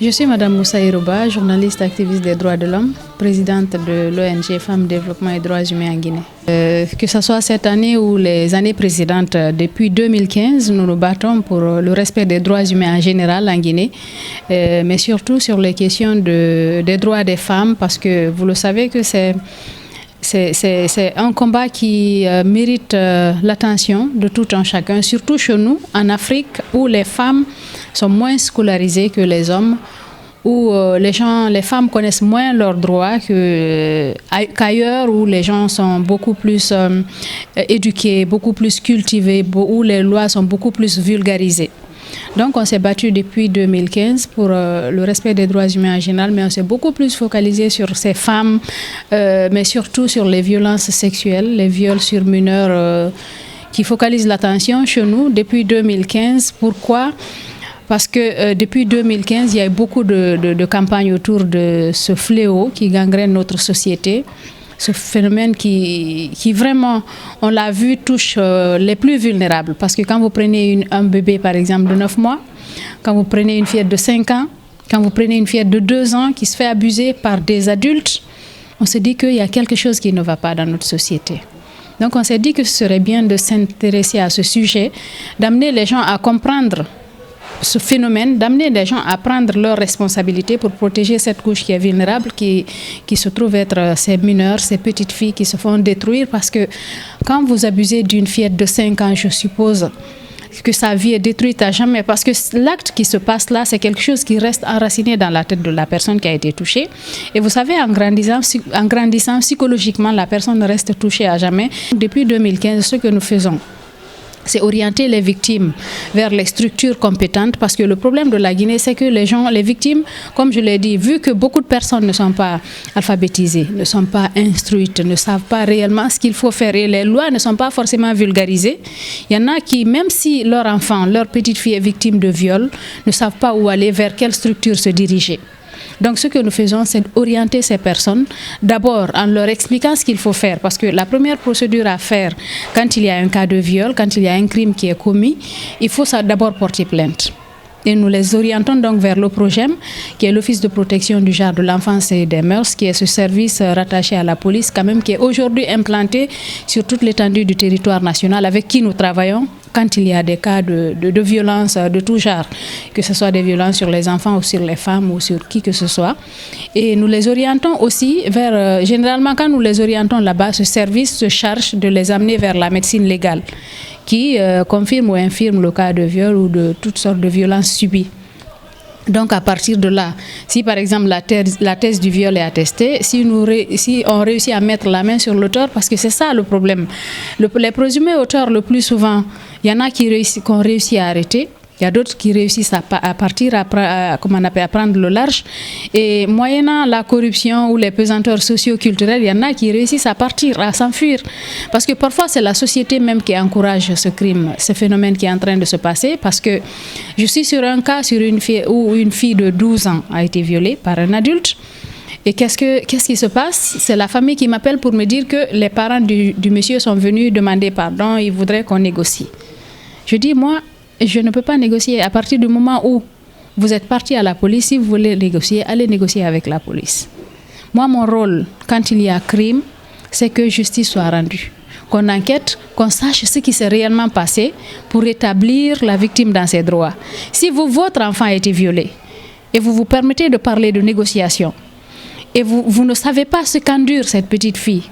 Je suis Madame Moussa Iroba, journaliste activiste des droits de l'homme, présidente de l'ONG Femmes, Développement et Droits Humains en Guinée. Que ce soit cette année ou les années précédentes, depuis 2015, nous nous battons pour le respect des droits humains en général en Guinée, mais surtout sur les questions des droits des femmes, parce que vous le savez que c'est un combat qui mérite l'attention de tout un chacun, surtout chez nous, en Afrique, où les femmes sont moins scolarisées que les hommes, où les femmes connaissent moins leurs droits qu'ailleurs, où les gens sont beaucoup plus éduqués, beaucoup plus cultivés, où les lois sont beaucoup plus vulgarisées. Donc on s'est battu depuis 2015 pour le respect des droits humains en général, mais on s'est beaucoup plus focalisé sur ces femmes, mais surtout sur les violences sexuelles, les viols sur mineurs qui focalisent l'attention chez nous depuis 2015. Pourquoi ? Parce que depuis 2015, il y a eu beaucoup de campagnes autour de ce fléau qui gangrène notre société. Ce phénomène qui vraiment, on l'a vu, touche les plus vulnérables. Parce que quand vous prenez un bébé, par exemple, de 9 mois, quand vous prenez une fillette de 5 ans, quand vous prenez une fillette de 2 ans qui se fait abuser par des adultes, on se dit qu'il y a quelque chose qui ne va pas dans notre société. Donc on s'est dit que ce serait bien de s'intéresser à ce sujet, d'amener les gens à comprendre ce phénomène, d'amener les gens à prendre leurs responsabilités pour protéger cette couche qui est vulnérable, qui se trouve être ces mineurs, ces petites filles qui se font détruire. Parce que quand vous abusez d'une fillette de 5 ans, je suppose que sa vie est détruite à jamais. Parce que l'acte qui se passe là, c'est quelque chose qui reste enraciné dans la tête de la personne qui a été touchée. Et vous savez, en grandissant psychologiquement, la personne reste touchée à jamais. Depuis 2015, ce que nous faisons, c'est orienter les victimes vers les structures compétentes, parce que le problème de la Guinée, c'est que les victimes, comme je l'ai dit, vu que beaucoup de personnes ne sont pas alphabétisées, ne sont pas instruites, ne savent pas réellement ce qu'il faut faire, et les lois ne sont pas forcément vulgarisées, il y en a qui, même si leur enfant, leur petite fille est victime de viol, ne savent pas où aller, vers quelle structure se diriger. Donc ce que nous faisons, c'est orienter ces personnes, d'abord en leur expliquant ce qu'il faut faire, parce que la première procédure à faire quand il y a un cas de viol, quand il y a un crime qui est commis, il faut d'abord porter plainte. Et nous les orientons donc vers l'OPROGEM, qui est l'Office de protection du genre, de l'enfance et des mœurs, qui est ce service rattaché à la police, quand même, qui est aujourd'hui implanté sur toute l'étendue du territoire national, avec qui nous travaillons quand il y a des cas de violence de tout genre, que ce soit des violences sur les enfants ou sur les femmes ou sur qui que ce soit. Et nous les orientons aussi vers, généralement quand nous les orientons là-bas, ce service se charge de les amener vers la médecine légale, qui confirme ou infirme le cas de viol ou de toutes sortes de violences subies. Donc à partir de là, si par exemple la thèse du viol est attestée, si on réussit à mettre la main sur l'auteur, parce que c'est ça le problème. Les présumés auteurs, le plus souvent, il y en a qu'on réussit à arrêter. Il y a d'autres qui réussissent à partir, à prendre le large. Et moyennant la corruption ou les pesanteurs socio-culturelles, il y en a qui réussissent à partir, à s'enfuir. Parce que parfois, c'est la société même qui encourage ce crime, ce phénomène qui est en train de se passer. Parce que je suis sur un cas sur une fille où une fille de 12 ans a été violée par un adulte. Et qu'est-ce qui se passe? C'est la famille qui m'appelle pour me dire que les parents du monsieur sont venus demander pardon, ils voudraient qu'on négocie. Je dis, moi, je ne peux pas négocier. À partir du moment où vous êtes parti à la police, si vous voulez négocier, allez négocier avec la police. Moi, mon rôle, quand il y a crime, c'est que justice soit rendue. Qu'on enquête, qu'on sache ce qui s'est réellement passé pour rétablir la victime dans ses droits. Si votre enfant a été violé et vous vous permettez de parler de négociation et vous ne savez pas ce qu'endure cette petite fille,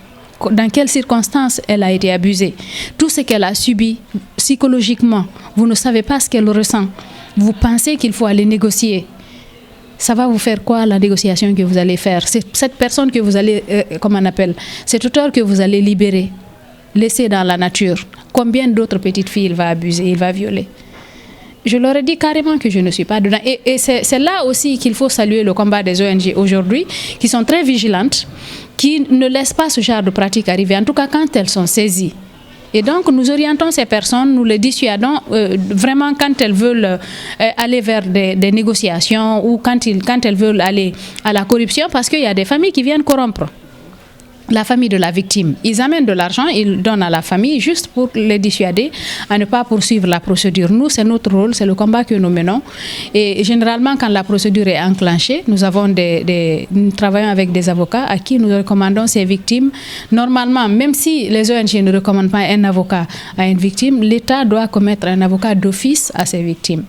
dans quelles circonstances elle a été abusée, tout ce qu'elle a subi psychologiquement, vous ne savez pas ce qu'elle ressent, vous pensez qu'il faut aller négocier. Ça va vous faire quoi, la négociation que vous allez faire? C'est cette personne que vous allez, cet auteur que vous allez libérer, laisser dans la nature. Combien d'autres petites filles il va abuser, il va violer? Je leur ai dit carrément que je ne suis pas dedans. Et c'est là aussi qu'il faut saluer le combat des ONG aujourd'hui, qui sont très vigilantes, qui ne laissent pas ce genre de pratiques arriver, en tout cas quand elles sont saisies. Et donc nous orientons ces personnes, nous les dissuadons vraiment quand elles veulent aller vers des négociations ou quand elles veulent aller à la corruption, parce qu'il y a des familles qui viennent corrompre. la famille de la victime. Ils amènent de l'argent, ils donnent à la famille juste pour les dissuader à ne pas poursuivre la procédure. Nous, c'est notre rôle, c'est le combat que nous menons. Et généralement, quand la procédure est enclenchée, nous travaillons avec des avocats à qui nous recommandons ces victimes. Normalement, même si les ONG ne recommandent pas un avocat à une victime, l'État doit commettre un avocat d'office à ces victimes.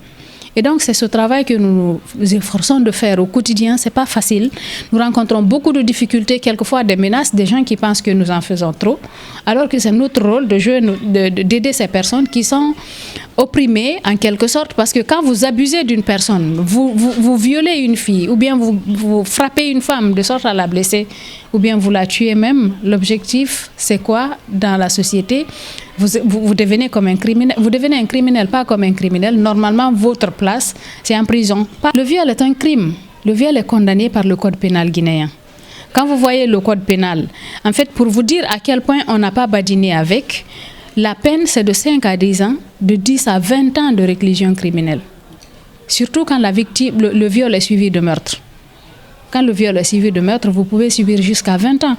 Et donc, c'est ce travail que nous nous efforçons de faire au quotidien. Ce n'est pas facile. Nous rencontrons beaucoup de difficultés, quelquefois des menaces, des gens qui pensent que nous en faisons trop, alors que c'est notre rôle d'aider ces personnes qui sont opprimées, en quelque sorte, parce que quand vous abusez d'une personne, vous violez une fille, ou bien vous frappez une femme de sorte à la blesser, ou bien vous la tuez même, l'objectif, c'est quoi dans la société? Vous devenez comme un criminel. Vous devenez un criminel, pas comme un criminel. Normalement, votre place, c'est en prison. Le viol est un crime. Le viol est condamné par le code pénal guinéen. Quand vous voyez le code pénal, en fait, pour vous dire à quel point on n'a pas badiné avec, la peine, c'est de 5 à 10 ans, de 10 à 20 ans de réclusion criminelle. Surtout quand le viol est suivi de meurtre. Quand le viol est suivi de meurtre, vous pouvez subir jusqu'à 20 ans.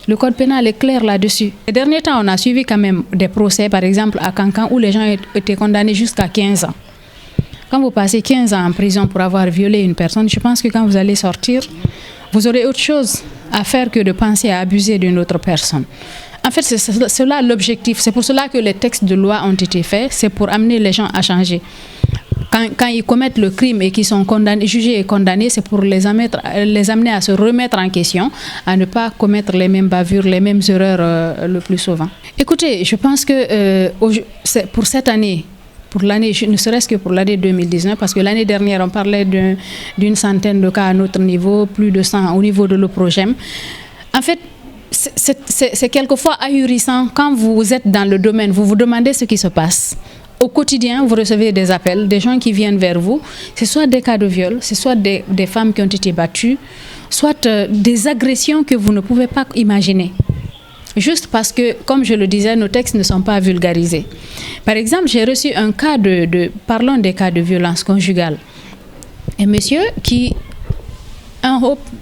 Le code pénal est clair là-dessus. Ces derniers temps, on a suivi quand même des procès, par exemple à Cancan, où les gens étaient condamnés jusqu'à 15 ans. Quand vous passez 15 ans en prison pour avoir violé une personne, je pense que quand vous allez sortir, vous aurez autre chose à faire que de penser à abuser d'une autre personne. En fait, c'est cela l'objectif. C'est pour cela que les textes de loi ont été faits. C'est pour amener les gens à changer. Quand ils commettent le crime et qu'ils sont jugés et condamnés, c'est pour les amener à se remettre en question, à ne pas commettre les mêmes bavures, les mêmes erreurs le plus souvent. Écoutez, je pense que pour cette année, ne serait-ce que pour l'année 2019, parce que l'année dernière, on parlait d'une centaine de cas à notre niveau, plus de 100 au niveau de l'OPROGEM. En fait, c'est quelquefois ahurissant quand vous êtes dans le domaine, vous vous demandez ce qui se passe. Au quotidien, vous recevez des appels, des gens qui viennent vers vous. C'est soit des cas de viol, c'est soit des femmes qui ont été battues, soit des agressions que vous ne pouvez pas imaginer. Juste parce que, comme je le disais, nos textes ne sont pas vulgarisés. Par exemple, j'ai reçu un cas parlons des cas de violence conjugale. Un monsieur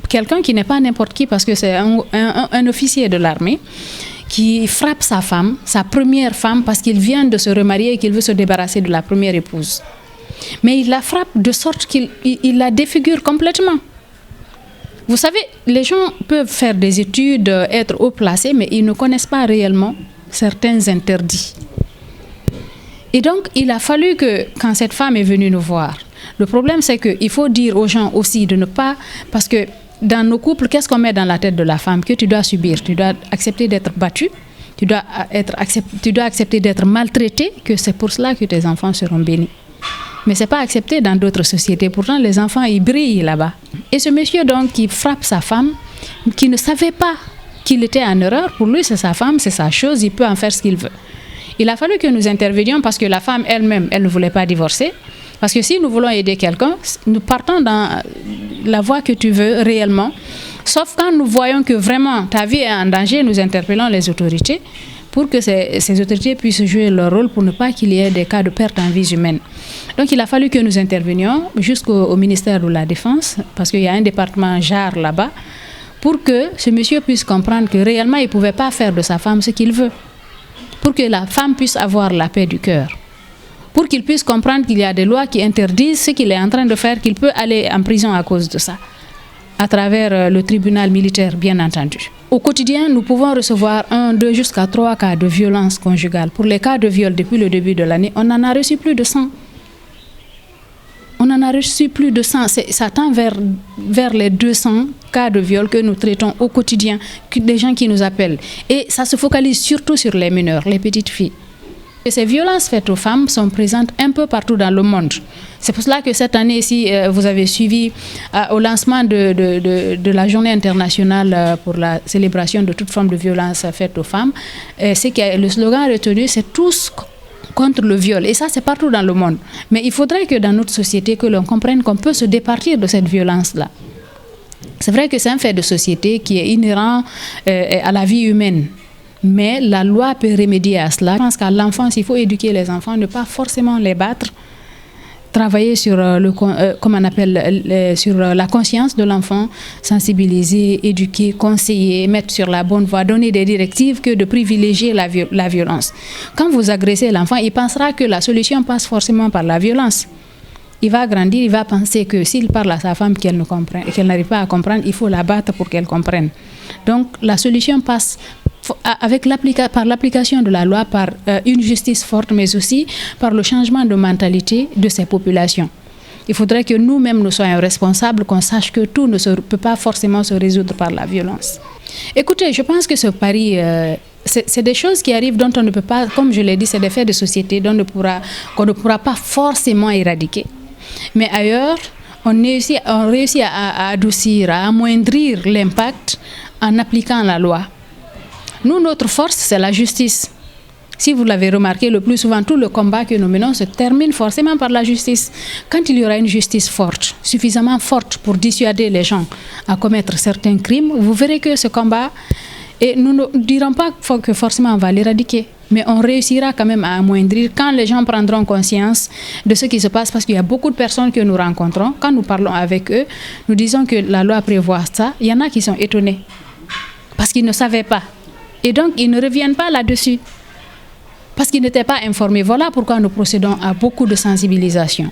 quelqu'un qui n'est pas n'importe qui parce que c'est un officier de l'armée, qui frappe sa femme, sa première femme, parce qu'il vient de se remarier et qu'il veut se débarrasser de la première épouse. Mais il la frappe de sorte qu'il la défigure complètement. Vous savez, les gens peuvent faire des études, être haut placés, mais ils ne connaissent pas réellement certains interdits. Et donc, il a fallu que, quand cette femme est venue nous voir, le problème c'est qu'il faut dire aux gens aussi de ne pas, parce que dans nos couples, qu'est-ce qu'on met dans la tête de la femme? Que tu dois subir, tu dois accepter d'être battu, tu dois accepter d'être maltraité, que c'est pour cela que tes enfants seront bénis. Mais ce n'est pas accepté dans d'autres sociétés. Pourtant, les enfants, ils brillent là-bas. Et ce monsieur, donc, qui frappe sa femme, qui ne savait pas qu'il était en erreur, pour lui, c'est sa femme, c'est sa chose, il peut en faire ce qu'il veut. Il a fallu que nous intervenions parce que la femme elle-même, elle ne voulait pas divorcer. Parce que si nous voulons aider quelqu'un, nous partons dans la voie que tu veux réellement. Sauf quand nous voyons que vraiment ta vie est en danger, nous interpellons les autorités pour que ces autorités puissent jouer leur rôle pour ne pas qu'il y ait des cas de perte en vie humaine. Donc il a fallu que nous intervenions jusqu'au ministère de la Défense, parce qu'il y a un département JAR là-bas, pour que ce monsieur puisse comprendre que réellement il ne pouvait pas faire de sa femme ce qu'il veut. Pour que la femme puisse avoir la paix du cœur. Pour qu'il puisse comprendre qu'il y a des lois qui interdisent ce qu'il est en train de faire, qu'il peut aller en prison à cause de ça, à travers le tribunal militaire, bien entendu. Au quotidien, nous pouvons recevoir 1, 2, jusqu'à 3 cas de violence conjugale. Pour les cas de viol depuis le début de l'année, on en a reçu plus de 100. On en a reçu plus de 100. Ça tend vers les 200 cas de viol que nous traitons au quotidien, des gens qui nous appellent. Et ça se focalise surtout sur les mineurs, les petites filles. Et ces violences faites aux femmes sont présentes un peu partout dans le monde. C'est pour cela que cette année, si vous avez suivi au lancement de la journée internationale pour la célébration de toute forme de violence faite aux femmes, c'est que le slogan retenu, c'est tous contre le viol. Et ça, c'est partout dans le monde. Mais il faudrait que dans notre société, que l'on comprenne qu'on peut se départir de cette violence-là. C'est vrai que c'est un fait de société qui est inhérent à la vie humaine. Mais la loi peut remédier à cela. Je pense qu'à l'enfance, il faut éduquer les enfants, ne pas forcément les battre, travailler sur, comment on appelle, sur la conscience de l'enfant, sensibiliser, éduquer, conseiller, mettre sur la bonne voie, donner des directives que de privilégier la violence. Quand vous agressez l'enfant, il pensera que la solution passe forcément par la violence. Il va grandir, il va penser que s'il parle à sa femme qu'elle n'arrive pas à comprendre, il faut la battre pour qu'elle comprenne. Donc la solution passe par l'application de la loi, par une justice forte, mais aussi par le changement de mentalité de ces populations. Il faudrait que nous-mêmes nous soyons responsables, qu'on sache que tout ne peut pas forcément se résoudre par la violence. Écoutez, je pense que ce pari, c'est des choses qui arrivent dont on ne peut pas, comme je l'ai dit, c'est des faits de société qu'on ne pourra pas forcément éradiquer. Mais ailleurs, on réussit à adoucir, à amoindrir l'impact en appliquant la loi. Nous, notre force, c'est la justice. Si vous l'avez remarqué, le plus souvent, tout le combat que nous menons se termine forcément par la justice. Quand il y aura une justice forte, suffisamment forte pour dissuader les gens à commettre certains crimes, vous verrez que ce combat, et nous ne dirons pas que forcément on va l'éradiquer, mais on réussira quand même à amoindrir quand les gens prendront conscience de ce qui se passe, parce qu'il y a beaucoup de personnes que nous rencontrons. Quand nous parlons avec eux, nous disons que la loi prévoit ça. Il y en a qui sont étonnés parce qu'ils ne savaient pas. Et donc, ils ne reviennent pas là-dessus parce qu'ils n'étaient pas informés. Voilà pourquoi nous procédons à beaucoup de sensibilisation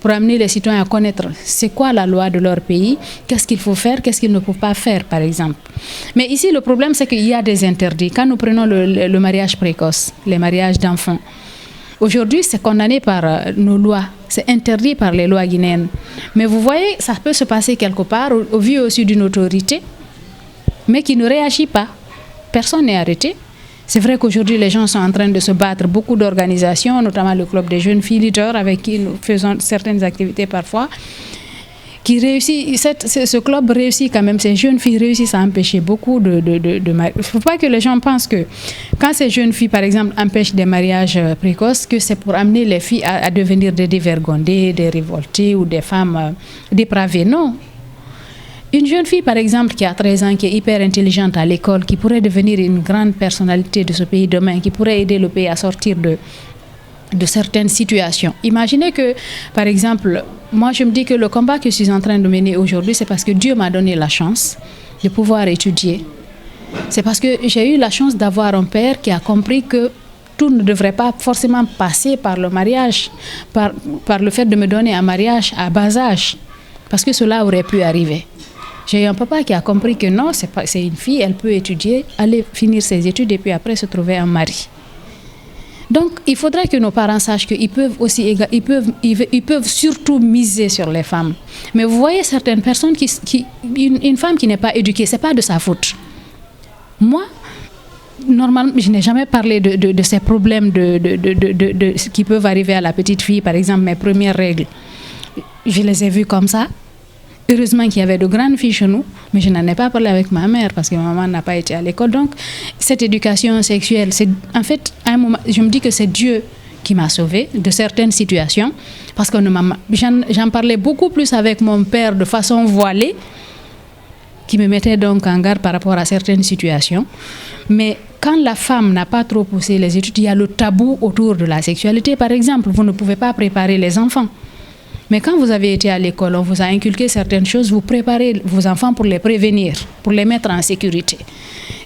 pour amener les citoyens à connaître c'est quoi la loi de leur pays, qu'est-ce qu'il faut faire, qu'est-ce qu'il ne faut pas faire, par exemple. Mais ici, le problème, c'est qu'il y a des interdits. Quand nous prenons le mariage précoce, les mariages d'enfants, aujourd'hui, c'est condamné par nos lois, c'est interdit par les lois guinéennes. Mais vous voyez, ça peut se passer quelque part, au vu aussi d'une autorité, mais qui ne réagit pas. Personne n'est arrêté. C'est vrai qu'aujourd'hui, les gens sont en train de se battre. Beaucoup d'organisations, notamment le club des jeunes filles leaders, avec qui nous faisons certaines activités parfois, qui réussit, ce club réussit quand même, ces jeunes filles réussissent à empêcher beaucoup de mariages. Il ne faut pas que les gens pensent que quand ces jeunes filles, par exemple, empêchent des mariages précoces, que c'est pour amener les filles à devenir des dévergondées, des révoltées ou des femmes dépravées. Non. Une jeune fille, par exemple, qui a 13 ans, qui est hyper intelligente à l'école, qui pourrait devenir une grande personnalité de ce pays demain, qui pourrait aider le pays à sortir de certaines situations. Imaginez que, par exemple, moi je me dis que le combat que je suis en train de mener aujourd'hui, c'est parce que Dieu m'a donné la chance de pouvoir étudier. C'est parce que j'ai eu la chance d'avoir un père qui a compris que tout ne devrait pas forcément passer par le mariage, par le fait de me donner un mariage à bas âge, parce que cela aurait pu arriver. J'ai eu un papa qui a compris que non, c'est une fille, elle peut étudier, aller finir ses études et puis après se trouver un mari. Donc, il faudrait que nos parents sachent qu'ils peuvent aussi, ils peuvent surtout miser sur les femmes. Mais vous voyez certaines personnes une femme qui n'est pas éduquée, c'est pas de sa faute. Moi, normalement, je n'ai jamais parlé de ces problèmes qui peuvent arriver à la petite fille, par exemple mes premières règles. Je les ai vues comme ça. Heureusement qu'il y avait de grandes filles chez nous, mais je n'en ai pas parlé avec ma mère parce que ma maman n'a pas été à l'école. Donc, cette éducation sexuelle, en fait, à un moment, je me dis que c'est Dieu qui m'a sauvée de certaines situations parce que j'en parlais beaucoup plus avec mon père de façon voilée, qui me mettait donc en garde par rapport à certaines situations. Mais quand la femme n'a pas trop poussé les études, il y a le tabou autour de la sexualité. Par exemple, vous ne pouvez pas préparer les enfants. Mais quand vous avez été à l'école, on vous a inculqué certaines choses, vous préparez vos enfants pour les prévenir, pour les mettre en sécurité.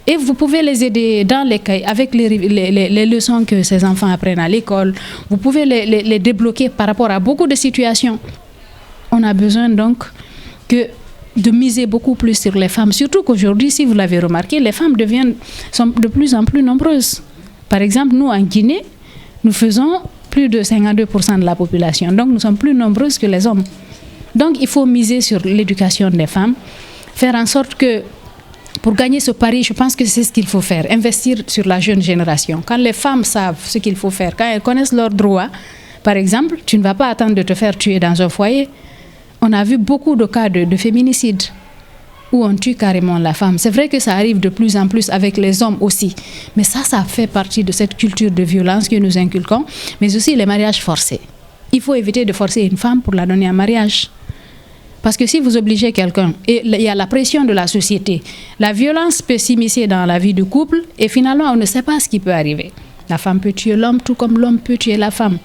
Et vous pouvez les aider dans les cahiers, avec les leçons que ces enfants apprennent à l'école. Vous pouvez les débloquer par rapport à beaucoup de situations. On a besoin donc de miser beaucoup plus sur les femmes. Surtout qu'aujourd'hui, si vous l'avez remarqué, les femmes sont de plus en plus nombreuses. Par exemple, nous, en Guinée, nous faisons plus de 52% de la population. Donc, nous sommes plus nombreuses que les hommes. Donc, il faut miser sur l'éducation des femmes, faire en sorte que, pour gagner ce pari, je pense que c'est ce qu'il faut faire, investir sur la jeune génération. Quand les femmes savent ce qu'il faut faire, quand elles connaissent leurs droits, par exemple, tu ne vas pas attendre de te faire tuer dans un foyer. On a vu beaucoup de cas de féminicide où on tue carrément la femme. C'est vrai que ça arrive de plus en plus avec les hommes aussi. Mais ça fait partie de cette culture de violence que nous inculquons. Mais aussi les mariages forcés. Il faut éviter de forcer une femme pour la donner en mariage. Parce que si vous obligez quelqu'un, et il y a la pression de la société, la violence peut s'immiscer dans la vie du couple et finalement on ne sait pas ce qui peut arriver. La femme peut tuer l'homme tout comme l'homme peut tuer la femme.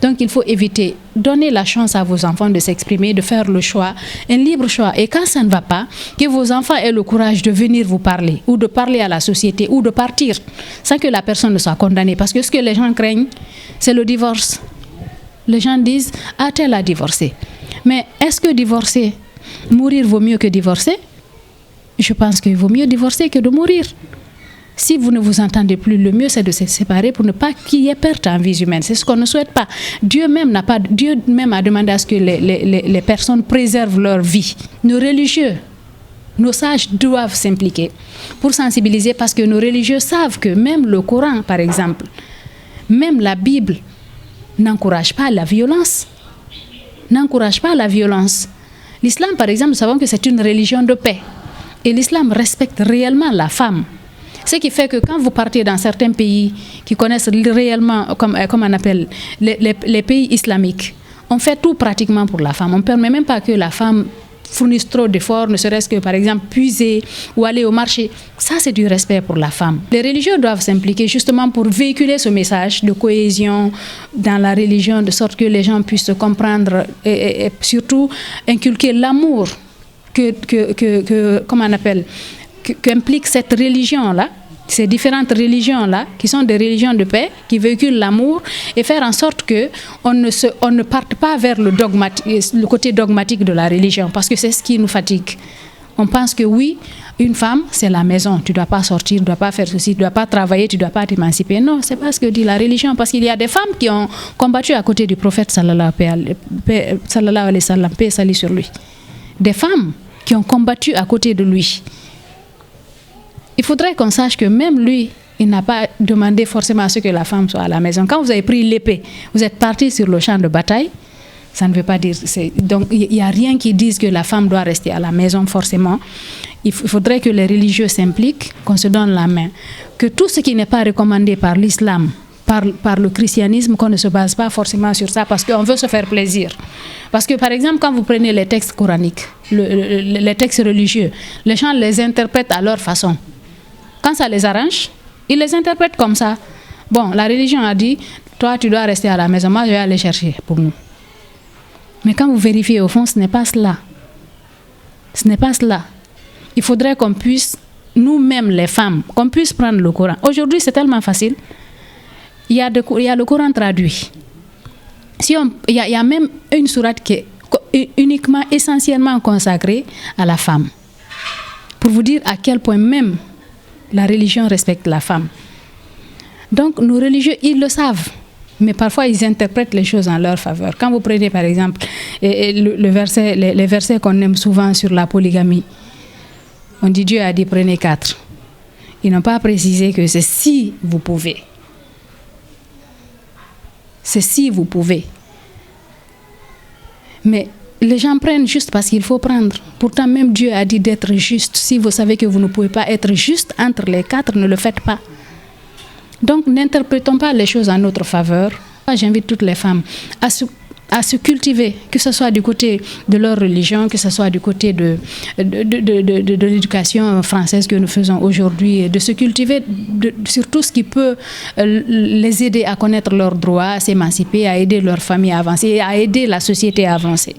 Donc il faut éviter, donner la chance à vos enfants de s'exprimer, de faire le choix, un libre choix. Et quand ça ne va pas, que vos enfants aient le courage de venir vous parler ou de parler à la société ou de partir sans que la personne ne soit condamnée. Parce que ce que les gens craignent, c'est le divorce. Les gens disent, ah, tel a divorcé. Mais est-ce que divorcer, mourir vaut mieux que divorcer? Je pense qu'il vaut mieux divorcer que de mourir. Si vous ne vous entendez plus, le mieux c'est de se séparer pour ne pas qu'il y ait perte en vie humaine. C'est ce qu'on ne souhaite pas. Dieu même a demandé à ce que les personnes préservent leur vie. Nos religieux, nos sages doivent s'impliquer pour sensibiliser, parce que nos religieux savent que même le Coran, par exemple, même la Bible n'encourage pas la violence. N'encourage pas la violence. L'islam, par exemple, nous savons que c'est une religion de paix. Et l'islam respecte réellement la femme. Ce qui fait que quand vous partez dans certains pays qui connaissent réellement, comme on appelle, les pays islamiques, on fait tout pratiquement pour la femme. On ne permet même pas que la femme fournisse trop d'efforts, ne serait-ce que par exemple puiser ou aller au marché. Ça, c'est du respect pour la femme. Les religieux doivent s'impliquer justement pour véhiculer ce message de cohésion dans la religion, de sorte que les gens puissent se comprendre et surtout inculquer l'amour qu'implique cette religion-là, ces différentes religions-là, qui sont des religions de paix, qui véhiculent l'amour, et faire en sorte qu'on ne parte pas vers le côté dogmatique de la religion, parce que c'est ce qui nous fatigue. On pense que oui, une femme, c'est la maison. Tu ne dois pas sortir, tu ne dois pas faire ceci, tu ne dois pas travailler, tu ne dois pas t'émanciper. Non, ce n'est pas ce que dit la religion, parce qu'il y a des femmes qui ont combattu à côté du prophète, sallallahu alayhi wa sallam, paix et salut sur lui. Des femmes qui ont combattu à côté de lui. Il faudrait qu'on sache que même lui, il n'a pas demandé forcément à ce que la femme soit à la maison. Quand vous avez pris l'épée, vous êtes parti sur le champ de bataille, ça ne veut pas dire... Donc, il n'y a rien qui dise que la femme doit rester à la maison forcément. Il faudrait que les religieux s'impliquent, qu'on se donne la main. Que tout ce qui n'est pas recommandé par l'islam, par le christianisme, qu'on ne se base pas forcément sur ça parce qu'on veut se faire plaisir. Parce que, par exemple, quand vous prenez les textes coraniques, les textes religieux, les gens les interprètent à leur façon. Quand ça les arrange, ils les interprètent comme ça. Bon, la religion a dit, toi, tu dois rester à la maison, moi, je vais aller chercher pour nous. Mais quand vous vérifiez au fond, ce n'est pas cela. Ce n'est pas cela. Il faudrait qu'on puisse, nous-mêmes les femmes, qu'on puisse prendre le Coran. Aujourd'hui, c'est tellement facile. Il y a le Coran traduit. Il y a même une sourate qui est uniquement, essentiellement consacrée à la femme. Pour vous dire à quel point même la religion respecte la femme. Donc, nos religieux, ils le savent. Mais parfois, ils interprètent les choses en leur faveur. Quand vous prenez, par exemple, les versets qu'on aime souvent sur la polygamie, on dit Dieu a dit prenez 4. Ils n'ont pas précisé que c'est si vous pouvez. C'est si vous pouvez. Mais les gens prennent juste parce qu'il faut prendre. Pourtant, même Dieu a dit d'être juste. Si vous savez que vous ne pouvez pas être juste entre les 4, ne le faites pas. Donc, n'interprétons pas les choses en notre faveur. J'invite toutes les femmes à se cultiver, que ce soit du côté de leur religion, que ce soit du côté de l'éducation française que nous faisons aujourd'hui, de se cultiver sur tout ce qui peut les aider à connaître leurs droits, à s'émanciper, à aider leur famille à avancer et à aider la société à avancer.